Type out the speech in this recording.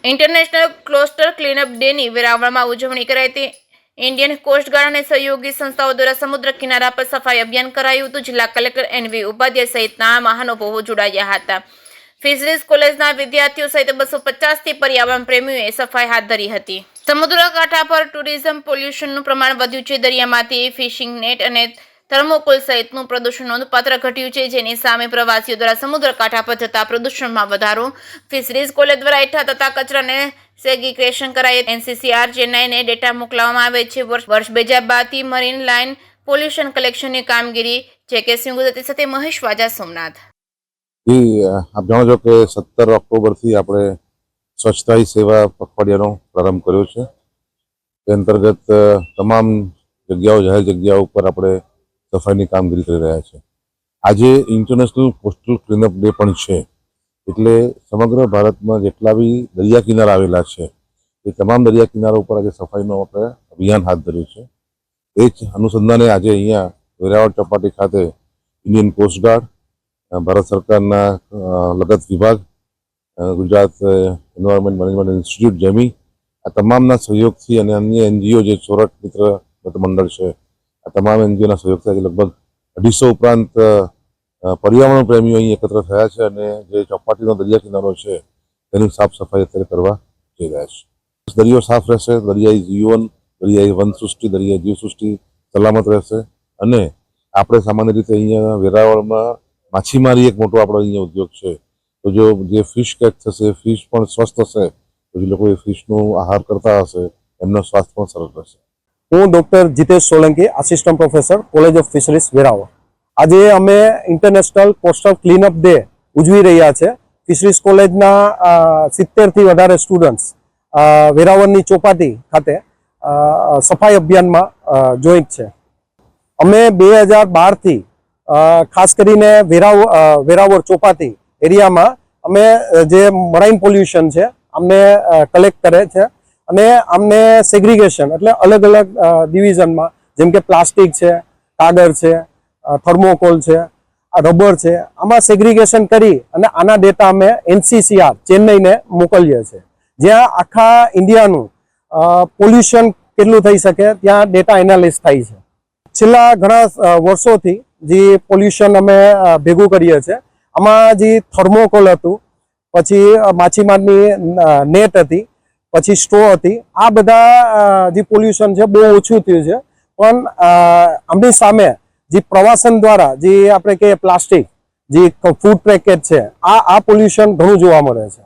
International coastal clean-up ડેની વેરાવળમાં ઉજવણી કરાઈ હતી। ઇન્ડિયન કોસ્ટગાર્ડ અને સહયોગી સંસ્થાઓ દ્વારા સમુદ્ર કિનારા પર સફાઈ અભિયાન કરાયું હતું। જિલ્લા કલેક્ટર એનવી ઉપાધ્યાય સહિતના મહાનુભાવો જોડાયા હતા। ફિશરીઝ કોલેજના વિદ્યાર્થીઓ સહિત 250થી પર્યાવરણ પ્રેમીઓએ સફાઈ હાથ ધરી હતી। સમુદ્ર કાંઠા પર ટુરિઝમ પોલ્યુશનનું પ્રમાણ વધ્યું છે। દરિયામાંથી ફિશિંગ નેટ અને થર્મોકોલ સહિતનું પ્રદૂષણ નોંધપાત્ર ઘટ્યું છે, જેની સામે પ્રવાસીઓ દ્વારા સમુદ્ર કાંઠા પર જતા પ્રદૂષણમાં વધારો। ફિશરીઝ કોલેજ દ્વારા એકઠા થતા કચરાને સેગ્રીગેશન કરાય। એનસીસીઆર ચેન્નાઈને ડેટા મોકલવામાં આવે છે। વર્ષ 2012થી મરીન લાઇન પોલ્યુશન કલેક્શનની કામગીરી છે કે સિંહ ગુજરાતી સાથે મહેશ વાજા સોમનાથ। આપ જાણો છો કે 17 ઓક્ટોબરથી આપણે સ્વચ્છતા હી સેવા પખવાડિયાનો પ્રારંભ કર્યો છે। તે અંતર્ગત તમામ જગ્યાઓ જાહેર જગ્યાઓ ઉપર આપણે સફાઈની કામગીરી કરી રહ્યા છે। આજે ઇન્ટરનેશનલ કોસ્ટલ ક્લીનઅપ ડે પણ છે, એટલે સમગ્ર ભારતમાં જેટલા બી દરિયા કિનારા આવેલા છે એ તમામ દરિયા કિનારા ઉપર આજે સફાઈનો આપણે અભિયાન હાથ ધર્યું છે। એ જ અનુસંધાને આજે અહીંયા વેરાવળ ચોપાટી ખાતે ઇન્ડિયન કોસ્ટગાર્ડ, ભારત સરકારના લગત વિભાગ, Gujarat environment management institute Jamie, આ તમામના સહયોગથી અને અન્ય એનજીઓ જે સોરઠ મિત્ર મંડળ છે, આ તમામ એનજીઓના સહયોગથી લગભગ 250 ઉપરાંત પર્યાવરણ પ્રેમીઓ અહીં એકત્ર થયા છે અને જે ચોપાટીનો દરિયા કિનારો છે તેની સાફ સફાઈ અત્યારે કરવા જઈ રહ્યા છે। દરિયો સાફ રહેશે, દરિયાઈ જીવન, દરિયાઈ વનસૃષ્ટિ, દરિયાઈ જીવસૃષ્ટિ સલામત રહેશે અને આપણે સામાન્ય રીતે અહીંયા વેરાવળમાં માછીમારી એક મોટો આપણો અહીંયા ઉદ્યોગ છે, તો જો જે ફિશ કેચ થશે, ફિશ પણ સ્વસ્થ હશે, તો જે લોકો એ ફિશનો આહાર કરતા હશે એમનો સ્વાસ્થ્ય પણ સરસ રહેશે। હું doctor Jitesh Solanki, assistant professor, college of fisheries Veraval. આજે અમે ઇન્ટરનેશનલ કોસ્ટલ ક્લીનઅપ ડે ઉજવી રહ્યા છે। ફિશરીઝ કોલેજના 70થી વધારે સ્ટુડન્ટ્સ વેરાવળની ચોપાટી ખાતે સફાઈ અભિયાનમાં જોઈન્ટ છે। અમે 2012થી ખાસ કરીને વેરાવળ ચોપાટી એરિયામાં અમે જે મરાઇન પોલ્યુશન છે અમને કલેક્ટ કરે છે અને અમને સેગ્રીગેશન એટલે અલગ અલગ ડિવિઝનમાં, જેમ કે પ્લાસ્ટિક છે, કાગળ છે, થર્મોકોલ છે, રબર છે, આમાં સેગ્રીગેશન કરી અને આના ડેટા અમે એનસીસીઆર ચેન્નઈને મોકલીએ છીએ, જ્યાં આખા ઇન્ડિયાનું પોલ્યુશન કેટલું થઈ શકે ત્યાં ડેટા એનાલિસ થાય છે। છેલ્લા ઘણા વર્ષોથી જે પોલ્યુશન અમે ભેગું કરીએ છીએ, આમાં જે થર્મોકોલ હતું, પછી માછીમારની નેટ હતી, પછી સ્ટ્રો હતી, આ બધા જે પોલ્યુશન છે બહુ ઓછું થયું છે। પણ આમની સામે જે પ્રવાસન દ્વારા જે આપણે કહીએ પ્લાસ્ટિક, જે ફૂડ પેકેટ છે, આ પોલ્યુશન ઘણું જોવા મળે છે।